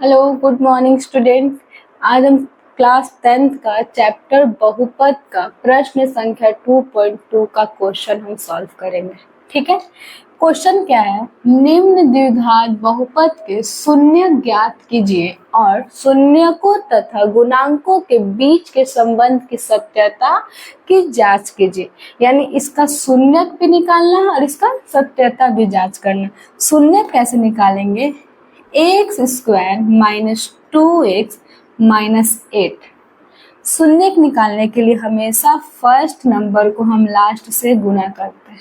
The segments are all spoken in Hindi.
Hello, good morning student. आज हम क्लास 10th का चैप्टर बहुपद का प्रश्न संख्या 2.2 का क्वेश्चन हम सॉल्व करेंगे। ठीक है, क्वेश्चन क्या है? निम्न द्विघात बहुपद के शून्य ज्ञात कीजिए और शून्यकों तथा गुणांकों के बीच के संबंध की सत्यता की जांच कीजिए। यानी इसका शून्यक भी निकालना है और इसका सत्यता भी जांच करना। शून्यक कैसे निकालेंगे? X square minus 2x minus 8। शून्यक निकालने के लिए हमेशा फर्स्ट नंबर को हम लास्ट से गुना करते हैं।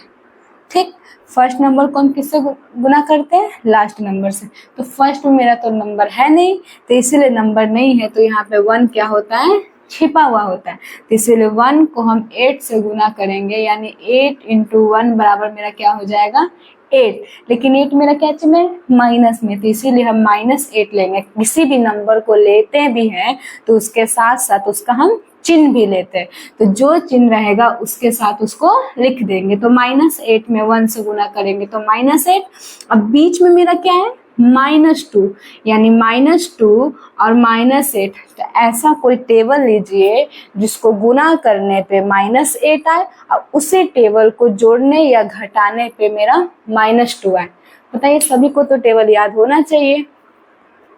ठीक, फर्स्ट नंबर को हम किससे गुना करते हैं? लास्ट नंबर से। तो फर्स्ट में मेरा तो नंबर है नहीं, तो इसीलिए नंबर नहीं है, तो यहाँ पे 1 क्या होता है? छिपा हुआ होता है। तो इसीलिए 1 को हम 8 से गुना करेंगे, यानी 8 इंटू 1 बराबर मेरा क्या हो जाएगा? 8। लेकिन 8 मेरा क्या में? माइनस में, तो इसीलिए हम -8 लेंगे। किसी भी नंबर को लेते भी हैं तो उसके साथ साथ उसका हम चिन्ह भी लेते हैं, तो जो चिन्ह रहेगा उसके साथ उसको लिख देंगे। तो -8 में 1 से गुना करेंगे तो -8। अब बीच में मेरा क्या है? -2, यानी -2 और -8। तो ऐसा कोई टेबल लीजिए जिसको गुना करने पे -8 आए और उसी टेबल को जोड़ने या घटाने पे मेरा -2 आए। बताइए, सभी को तो टेबल याद होना चाहिए।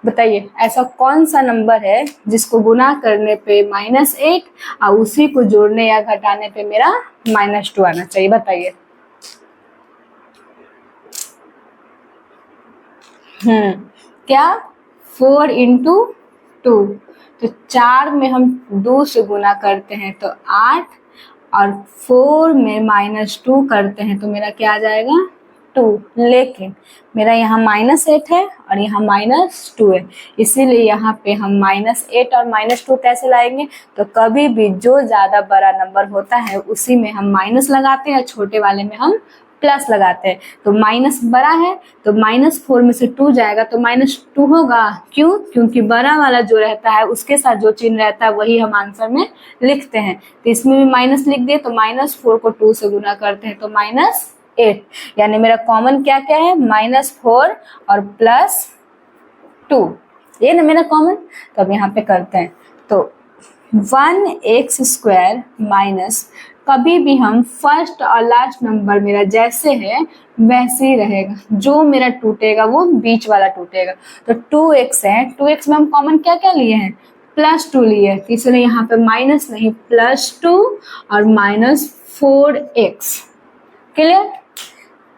बताइए ऐसा कौन सा नंबर है जिसको गुना करने पे -8 और उसी को जोड़ने या घटाने पे मेरा -2 आना चाहिए? बताइए। क्या? 4 इंटू 2। तो 4 में हम 2 से गुना करते हैं तो 8, और 4 में -2 करते हैं तो मेरा क्या आ जाएगा? 2। लेकिन मेरा यहाँ -8 है और यहाँ -2 है, इसीलिए यहाँ पे हम -8 और -2 कैसे लाएंगे? तो कभी भी जो ज्यादा बड़ा नंबर होता है उसी में हम माइनस लगाते हैं, छोटे वाले में हम प्लस लगाते हैं। तो माइनस बड़ा है तो -4 में से 2 जाएगा तो -2 होगा। क्यों? क्योंकि बड़ा वाला जो रहता है उसके साथ जो चिन्ह रहता है वही हम आंसर में लिखते हैं। तो इसमें भी माइनस लिख दिए, तो -4 को 2 से गुना करते हैं तो -8। यानी मेरा कॉमन क्या क्या है? -4 और +2, ये ना मेरा कॉमन। तो अब यहाँ पे करते हैं तो 1x स्क्वायर माइनस, कभी भी हम फर्स्ट और लास्ट नंबर मेरा जैसे है वैसे ही रहेगा, जो मेरा टूटेगा वो बीच वाला टूटेगा। तो 2x है, 2x में हम कॉमन क्या क्या लिए हैं? +2 लिए हैं, तो इसलिए यहाँ पे माइनस नहीं, +2 और -4x। क्लियर?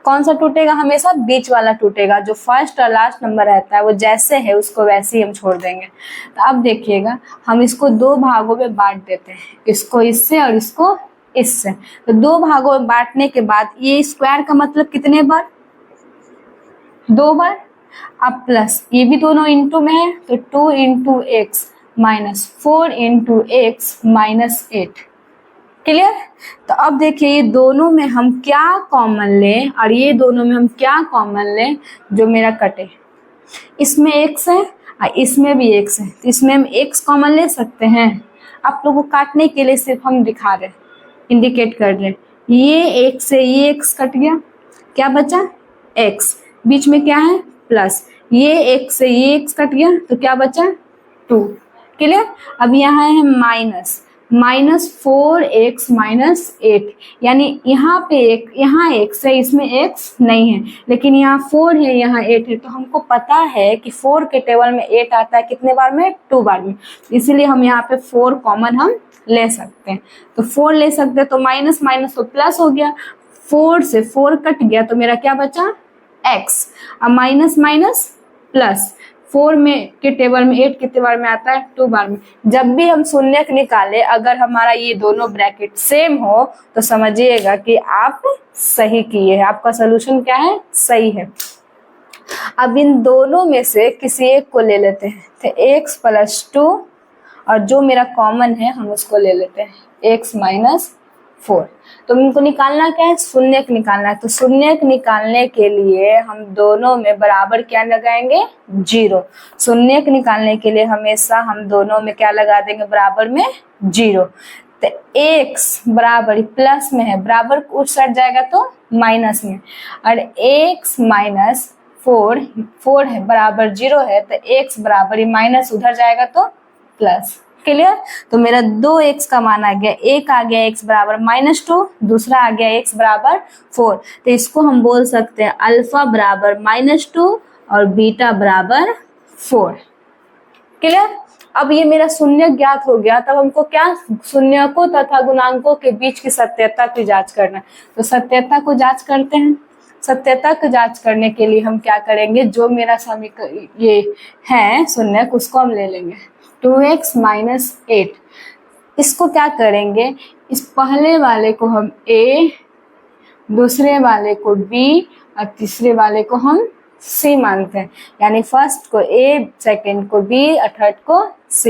कौन सा टूटेगा? हमेशा बीच वाला टूटेगा, जो फर्स्ट और लास्ट नंबर रहता है वो जैसे है उसको वैसे ही हम छोड़ देंगे। तो अब देखिएगा, हम इसको 2 भागों में बांट देते हैं, इसको इससे और इसको इससे। तो 2 भागों में बांटने के बाद ये स्क्वायर का मतलब कितने बार? 2 बार। अब प्लस ये भी दोनों इंटू में है, तो 2 into x minus 4 into x minus 8। Clear? तो अब देखिए ये दोनों में हम क्या कॉमन लें और ये दोनों में हम क्या कॉमन लें जो मेरा कटे। इसमें x है और इसमें भी x है, तो इसमें हम x कॉमन ले सकते हैं। आप लोगों को काटने के लिए सिर्फ हम दिखा रहे, इंडिकेट कर रहे। ये x से ये x कट गया, क्या बचा? x। बीच में क्या है? प्लस। ये x से ये x कट गया तो क्या बचा? 2। क्लियर? अब यहाँ है -4x माइनस 8, यानी यहाँ पे यहाँ x है, इसमें x नहीं है, लेकिन यहाँ 4 है, यहाँ 8 है। तो हमको पता है कि 4 के टेबल में 8 आता है कितने बार में? 2 बार में, इसीलिए हम यहाँ पे 4 कॉमन हम ले सकते हैं। तो 4 ले सकते हैं, तो माइनस माइनस तो प्लस हो गया, 4 से 4 कट गया तो मेरा क्या बचा? x। अब माइनस माइनस प्लस, 4 में के टेबल में 8 कितने बार में आता है? 2 बार में। जब भी हम शून्यक निकाले, अगर हमारा ये दोनों ब्रैकेट सेम हो तो समझिएगा कि आप सही किए हैं, आपका सोल्यूशन क्या है? सही है। अब इन दोनों में से किसी एक को ले लेते हैं, तो x + 2 और जो मेरा कॉमन है हम उसको ले लेते हैं, x - 4। तो इनको निकालना क्या है? शून्यक निकालना है। तो शून्यक निकालने के लिए हम दोनों में बराबर क्या लगाएंगे? 0। शून्यक निकालने के लिए हमेशा हम दोनों में क्या लगा देंगे? बराबर में 0। तो x बराबर प्लस में है, बराबर उस साइड जाएगा तो माइनस में, और x - 4 है बराबर 0 है तो x बराबर ये माइनस उधर जाएगा तो प्लस। क्लियर? तो मेरा 2x का मान आ गया, एक आ गया x बराबर -2, दूसरा आ गया x बराबर 4। तो इसको हम बोल सकते हैं अल्फा बराबर -2 और बीटा बराबर 4। क्लियर? अब ये मेरा शून्य ज्ञात हो गया, तब हमको क्या शून्यकों तथा गुणांकों के बीच की सत्यता की जांच करना है। तो सत्यता को जांच करते हैं। सत्यता को जांच करने के लिए हम क्या करेंगे, जो मेरा समीकरण ये है शून्यक उसको हम ले लेंगे 2x - 8। इसको क्या करेंगे, इस पहले वाले को हम a, दूसरे वाले को b और तीसरे वाले को हम c मानते हैं। यानी फर्स्ट को a, सेकंड को b और थर्ड को c।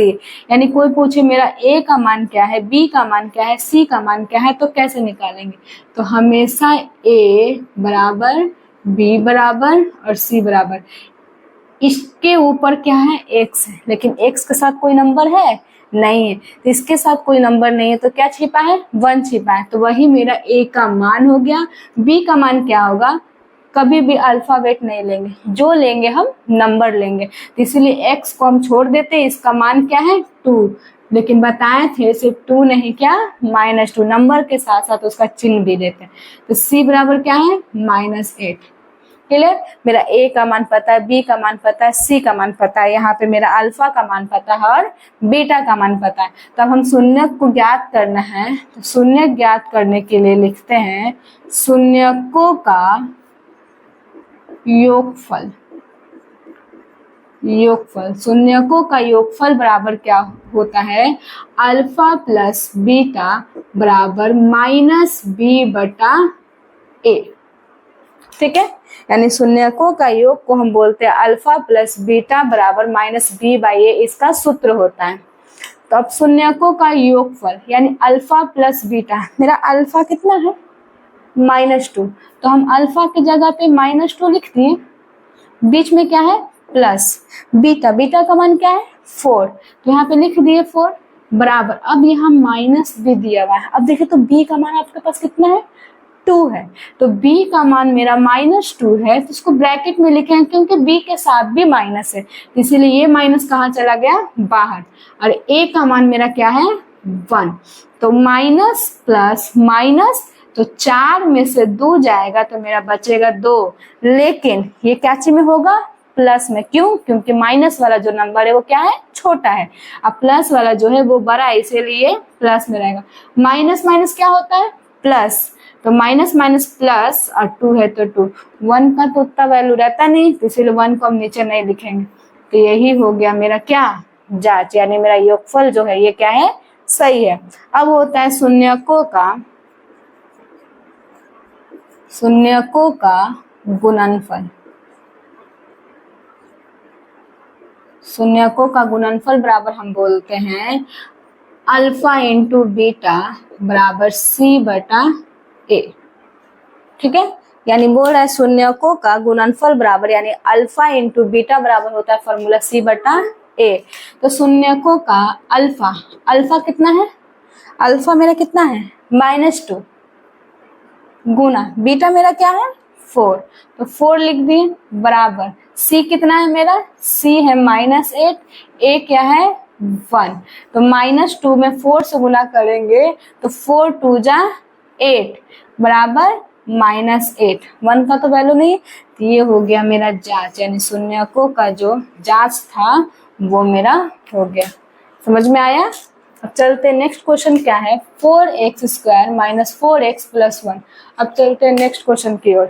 यानी कोई पूछे मेरा a का मान क्या है, b का मान क्या है, c का मान क्या है, तो कैसे निकालेंगे। तो हमेशा a बराबर, b बराबर और c बराबर। इसके ऊपर क्या है, x है, लेकिन x के साथ कोई नंबर है नहीं है, तो इसके साथ कोई नंबर नहीं है तो क्या छिपा है, 1 छिपा है। तो वही मेरा a का मान हो गया। b का मान क्या होगा, कभी भी अल्फाबेट नहीं लेंगे, जो लेंगे हम नंबर लेंगे, तो इसीलिए x को हम छोड़ देते हैं। इसका मान क्या है 2, लेकिन बताए थे सिर्फ 2 नहीं, क्या -2 नंबर के साथ साथ उसका चिन्ह भी देते हैं। तो c बराबर क्या है -8। क्लियर? मेरा a का मान पता है, b का मान पता है, c का मान पता है, यहाँ पे मेरा अल्फा का मान पता है और बीटा का मान पता है। तो अब हम शून्यक को ज्ञात करना है, तो शून्यक ज्ञात करने के लिए लिखते हैं शून्यकों का योगफल। शून्यकों का योगफल बराबर क्या होता है, अल्फा प्लस बीटा बराबर -b/a। ठीक है? यानी शून्यकों का योग को हम बोलते हैं अल्फा प्लस बीटा बराबर -b/a, इसका सूत्र होता है। तो अब शून्यकों का योगफल यानी अल्फा प्लस बीटा, मेरा अल्फा कितना है -2, तो हम अल्फा की जगह पे -2 लिख दिए, बीच में क्या है प्लस, बीटा, बीटा का मान क्या है 4, तो यहाँ पे लिख दिए 4 बराबर। अब यहाँ माइनस भी दिया हुआ है। अब देखिए तो b का मान आपके पास कितना है 2 है, तो b का मान मेरा -2 है, तो इसको ब्रैकेट में लिखे हैं क्योंकि b के साथ भी माइनस है, इसीलिए ये माइनस कहाँ चला गया बाहर। और a का मान मेरा क्या है 1, तो माइनस प्लस माइनस, तो 4 में से 2 जाएगा तो मेरा बचेगा 2, लेकिन ये क्या चीज में होगा प्लस में। क्यों? क्योंकि माइनस वाला जो नंबर है वो क्या है छोटा है, अब प्लस वाला जो है वो बड़ा है, इसीलिए प्लस में रहेगा। माइनस माइनस क्या होता है प्लस, तो माइनस माइनस प्लस और 2 है तो 2, 1 का तो उतना वैल्यू रहता नहीं, तो इसीलिए 1 को हम नीचे नहीं लिखेंगे। तो यही हो गया मेरा क्या जांच, यानी मेरा योगफल जो है ये क्या है सही है। अब होता है शून्यकों का गुणनफल। शून्यकों का गुणनफल बराबर हम बोलते हैं अल्फा इंटू बीटा बराबर c/a। ठीक है? यानी बोल रहा है शून्यकों का गुणनफल बराबर यानी अल्फा इंटू बीटा बराबर होता है फॉर्मूला c/a। तो शून्यकों का अल्फा कितना है, अल्फा मेरा कितना है -2 गुना बीटा मेरा क्या है 4, तो 4 लिख दिए बराबर c कितना है मेरा, c है -8, a क्या है 1, तो -2 में 4 से गुना करेंगे तो 4 2 जा 8 बराबर -8, 1 का तो वैल्यू नहीं, तो ये हो गया मेरा जांच, यानी शून्यकों का जो जांच था वो मेरा हो गया। समझ में आया? अब चलते नेक्स्ट क्वेश्चन क्या है, 4x² - 4x + 1। अब चलते हैं नेक्स्ट क्वेश्चन की ओर।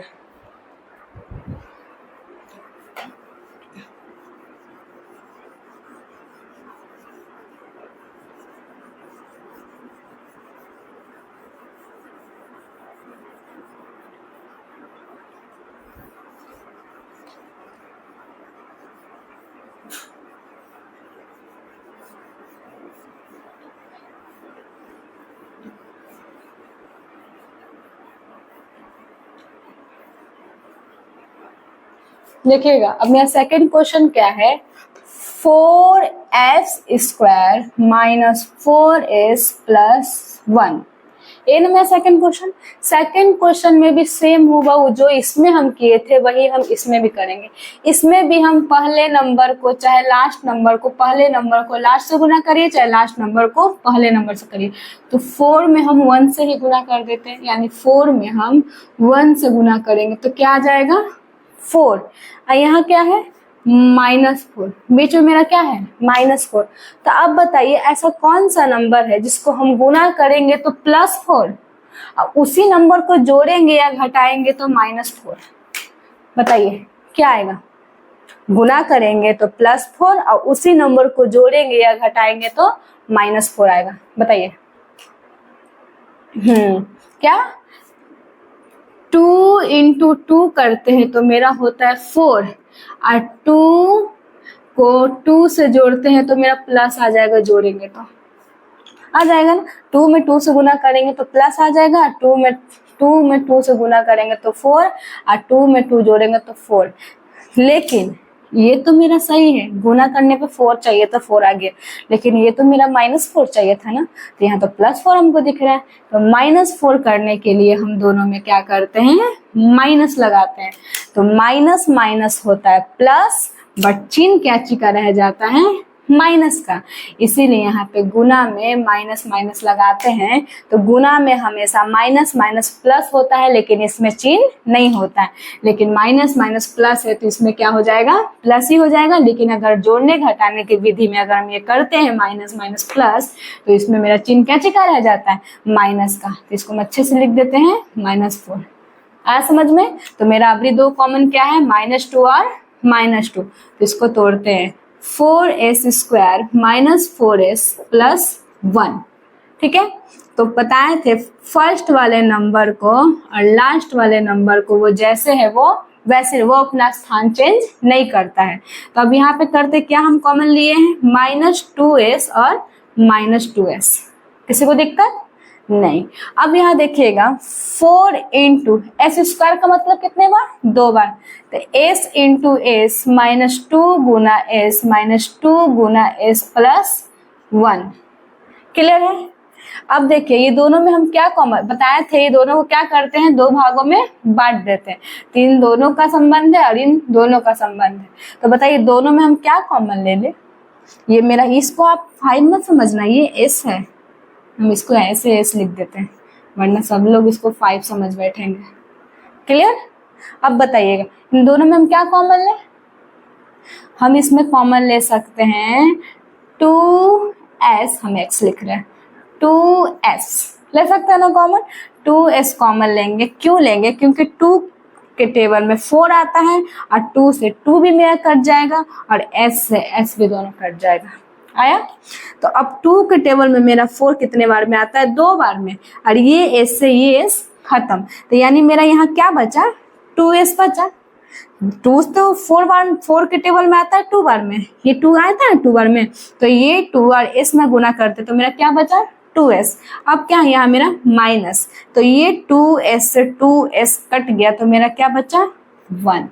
देखिएगा अब मेरा सेकंड क्वेश्चन क्या है, 4x² - 4s + 1 ये ना मेरा सेकंड क्वेश्चन में भी सेम होगा, जो इसमें हम किए थे वही हम इसमें भी करेंगे। इसमें भी हम पहले नंबर को चाहे लास्ट नंबर को, पहले नंबर को लास्ट से गुना करिए चाहे लास्ट नंबर को पहले नंबर से करिए। तो 4 में हम 1 से ही गुना कर देते हैं, यानी 4 में हम 1 से गुना करेंगे तो क्या आ जाएगा 4, और यहाँ क्या है -4, बीच में मेरा क्या है -4। तो अब बताइए ऐसा कौन सा नंबर है जिसको हम गुना करेंगे तो +4 और उसी नंबर को जोड़ेंगे या घटाएंगे तो -4। बताइए क्या आएगा, गुना करेंगे तो +4 और उसी नंबर को जोड़ेंगे या घटाएंगे तो -4 आएगा। बताइए क्या 2 × 2 करते हैं तो मेरा होता है 4, और 2 को 2 से जोड़ते हैं तो मेरा प्लस आ जाएगा, जोड़ेंगे तो आ जाएगा ना। 2 में 2 से गुना करेंगे तो प्लस आ जाएगा, 2 में 2 से गुना करेंगे तो 4, और 2 में 2 जोड़ेंगे तो 4। लेकिन ये तो मेरा सही है, गुना करने पे 4 चाहिए तो 4 आ गया, लेकिन ये तो मेरा -4 चाहिए था ना, तो यहाँ तो +4 हमको दिख रहा है। तो -4 करने के लिए हम दोनों में क्या करते हैं, माइनस लगाते हैं। तो माइनस माइनस होता है प्लस, बट चिन्ह क्या ची का रह जाता है माइनस का, इसीलिए यहाँ पे गुना में माइनस माइनस लगाते हैं। तो गुना में हमेशा माइनस माइनस प्लस होता है, लेकिन इसमें चिन्ह नहीं होता है। लेकिन माइनस माइनस प्लस है तो इसमें क्या हो जाएगा, प्लस ही हो जाएगा। लेकिन अगर जोड़ने घटाने की विधि में अगर हम ये करते हैं माइनस माइनस प्लस, तो इसमें मेरा चिन्ह क्या चिका रह जाता है, माइनस का। तो इसको हम अच्छे से लिख देते हैं -4। आया समझ में। तो मेरा अभी दो कॉमन क्या है, -2 और -2। तो इसको तोड़ते हैं, 4s² - 4s + 1। ठीक है, तो बताए थे फर्स्ट वाले नंबर को और लास्ट वाले नंबर को वो जैसे है वो वैसे, वो अपना स्थान चेंज नहीं करता है। तो अब यहाँ पे करते क्या, हम कॉमन लिए हैं -2s और -2s। किसी को दिक्कत नहीं। अब यहाँ देखिएगा 4 × s² का मतलब कितने बार, 2 बार। तो s × s -2 गुना s -2 गुना s + 1। क्लियर है। अब देखिए ये दोनों में हम क्या कॉमन बताए थे, ये दोनों को क्या करते हैं, 2 भागों में बांट देते हैं। तो इन दोनों का संबंध है और इन दोनों का संबंध है। तो बताइए दोनों में हम क्या कॉमन ले ले। ये मेरा, इसको आप 5 मत समझना, ये s है, हम इसको ऐसे s लिख देते हैं, वरना सब लोग इसको 5 समझ बैठेंगे। क्लियर। अब बताइएगा इन दोनों में हम क्या कॉमन ले, हम इसमें कॉमन ले सकते हैं 2s, हम x लिख रहे हैं, 2s ले सकते हैं ना कॉमन। 2s कॉमन लेंगे, क्यों लेंगे, क्योंकि 2 के टेबल में 4 आता है और 2 से 2 भी मेरा कट जाएगा और s से s भी दोनों कट जाएगा। आया। तो अब 2 के टेबल में मेरा 4 कितने बार में आता है, 2 बार में, और ये s से ये s खत्म। तो यानी मेरा यहाँ क्या बचा, 2s बचा। 2 तो 4 के टेबल में आता है 2 बार में, ये 2 आया था 2 बार में, तो ये 2 और s में गुना करते तो मेरा क्या बचा, 2s। अब क्या है यहाँ मेरा माइनस, तो ये 2s से 2s कट गया तो मेरा क्या बचा, 1।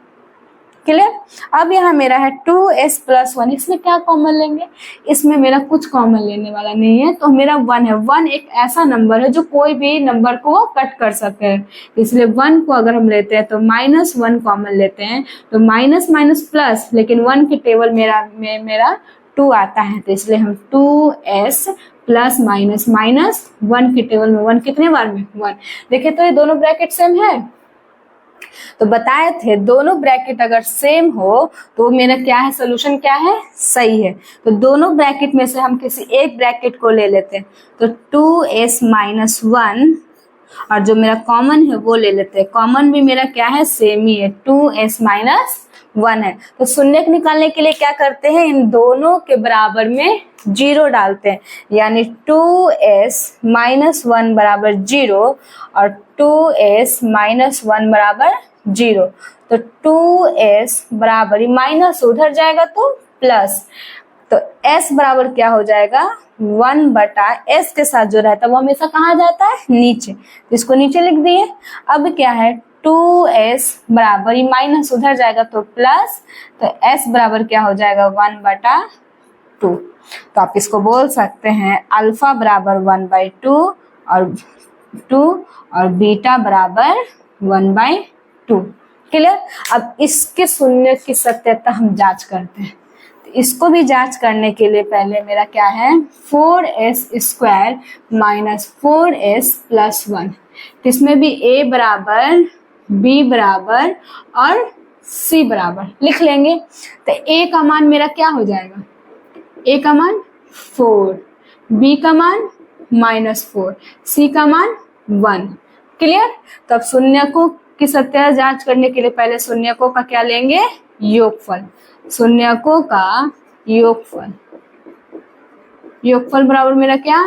क्लियर। अब यहाँ मेरा है 2s + 1, इसमें क्या कॉमन लेंगे, इसमें मेरा कुछ कॉमन लेने वाला नहीं है, तो मेरा 1 है। 1 एक ऐसा नंबर है जो कोई भी नंबर को कट कर सकते हैं, इसलिए 1 को अगर हम लेते हैं तो -1 कॉमन लेते हैं, तो माइनस माइनस प्लस, लेकिन 1 के टेबल मेरा 2 आता है, तो इसलिए हम 2s + -1 के टेबल में 1 कितने बार में, 1। देखिए तो ये दोनों ब्रैकेट सेम है, तो बताए थे दोनों ब्रैकेट अगर सेम हो तो मेरा क्या है, सोल्यूशन क्या है, सही है। तो दोनों ब्रैकेट में से हम किसी एक ब्रैकेट को ले लेते हैं, तो 2s - 1 और जो मेरा कॉमन है वो ले लेते हैं। कॉमन भी मेरा क्या है, सेम ही है, 2s - 1 है। तो शून्य निकालने के लिए क्या करते हैं, इन दोनों के बराबर में 0 डालते हैं, यानी 2s - 1 = 0 और 2s - 1 = 0। तो 2s बराबर, माइनस उधर जाएगा तो प्लस, तो s बराबर क्या हो जाएगा, 1/s के साथ जो रहता है वो हमेशा कहाँ जाता है, नीचे, तो इसको नीचे लिख दिए। अब क्या है, 2s बराबर, माइनस उधर जाएगा तो प्लस, तो s बराबर क्या हो जाएगा, 1/2। तो आप इसको बोल सकते हैं अल्फा बराबर 1/2 और 2 और बीटा बराबर 1/2। क्लियर। अब इसके शून्य की सत्यता हम जांच करते हैं। तो इसको भी जांच करने के लिए पहले मेरा क्या है 4s² माइनस 4s प्लस 1। तो इसमें भी a बराबर b बराबर और c बराबर लिख लेंगे। तो a का मान मेरा क्या हो जाएगा, a का मान 4, b का मान -4, c का मान 1। क्लियर। तो अब शून्यकों की सत्य जांच करने के लिए पहले शून्यकों का क्या लेंगे, योगफल। शून्यकों का योगफल, योगफल बराबर मेरा क्या,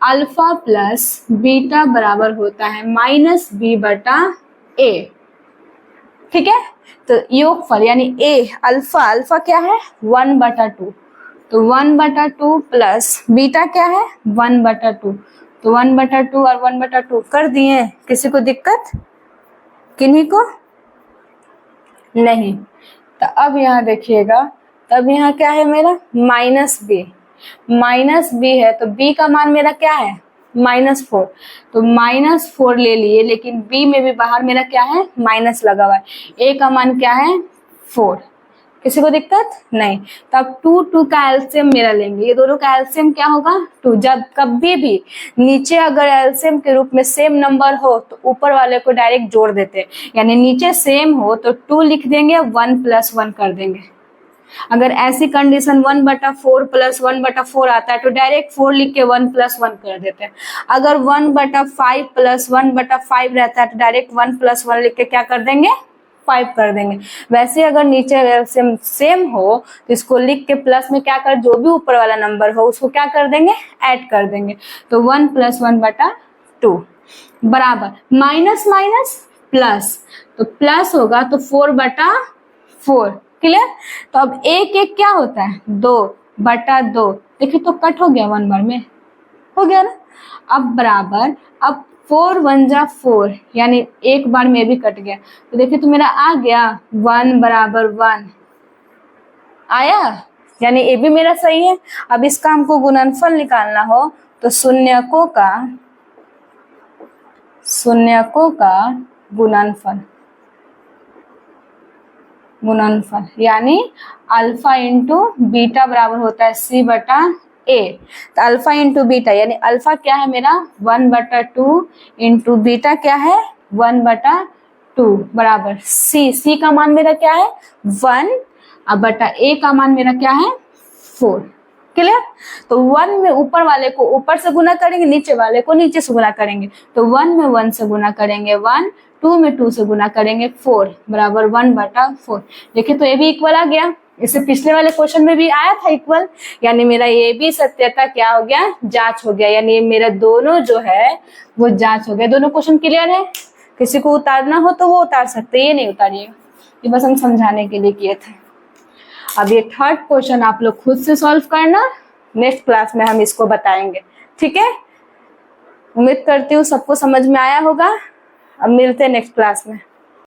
अल्फा प्लस बीटा बराबर होता है -b/a। ठीक है। तो योगफल यानी a अल्फा क्या है 1/2, तो 1/2 प्लस बीटा क्या है 1/2, तो 1/2 और 1/2 कर दिए। किसी को दिक्कत, किन्हीं को नहीं। तो अब यहाँ देखिएगा, तब यहाँ क्या है मेरा -b है, तो b का मान मेरा क्या है -4, तो -4 ले लिए, लेकिन b में भी बाहर मेरा क्या है माइनस लगा हुआ है। a का मान क्या है 4, किसी को दिक्कत नहीं। तब 2 का एलसीएम मेरा लेंगे, ये दोनों का एलसीएम क्या होगा 2। जब कभी भी नीचे अगर एलसीएम के रूप में सेम नंबर हो तो ऊपर वाले को डायरेक्ट जोड़ देते हैं, यानी नीचे सेम हो तो 2 लिख देंगे, 1 + 1 कर देंगे। अगर ऐसी कंडीशन 1/4 + 1/4 आता है तो डायरेक्ट 4 लिख के 1 + 1 कर देते हैं। अगर 1/5 + 1/5 रहता है तो डायरेक्ट 1 + 1 लिख के क्या कर देंगे 5 कर देंगे। वैसे अगर नीचे सेम हो तो इसको लिख के प्लस में क्या कर, जो भी ऊपर वाला नंबर हो उसको क्या कर देंगे ऐड कर देंगे। तो 1 + 1/2 बराबर माइनस प्लस, तो प्लस होगा तो 4/4। क्लियर। तो अब एक क्या होता है 2/2, देखिए तो कट हो गया 1 बार में, हो गया ना। अब बराबर, अब 4 × 1 = 4, यानी एक बार में भी कट गया, तो देखिए तो मेरा आ गया 1 = 1 आया, यानी ये भी मेरा सही है। अब इसका हमको गुणनफल निकालना हो तो शून्यकों का गुणनफल यानी अल्फा × बीटा बराबर होता है c/a। तो अल्फा × बीटा यानी अल्फा क्या है मेरा 1/2 × बीटा क्या है 1/2 बराबर c का मान मेरा क्या है 1 अब /a का मान मेरा क्या है 4। क्लियर। तो 1 में ऊपर वाले को ऊपर से गुना करेंगे, नीचे वाले को नीचे से गुना करेंगे। तो 1 में 1 से गुना करेंगे 1, 2 में 2 से गुना करेंगे 4 बराबर 1/4। देखिए तो ये भी इक्वल आ गया, इससे पिछले वाले क्वेश्चन में भी आया था इक्वल, यानी मेरा ये भी सत्यता क्या हो गया जांच हो गया, यानी मेरा दोनों जो है वो जांच हो गया। दोनों क्वेश्चन क्लियर है। किसी को उतारना हो तो वो उतार सकते, ये नहीं उतारिएगा, ये बस हम समझाने के लिए किए थे। अब ये थर्ड क्वेश्चन आप लोग खुद से सॉल्व करना, नेक्स्ट क्लास में हम इसको बताएंगे। ठीक है। उम्मीद करती हूँ सबको समझ में आया होगा। अब मिलते हैं नेक्स्ट क्लास में।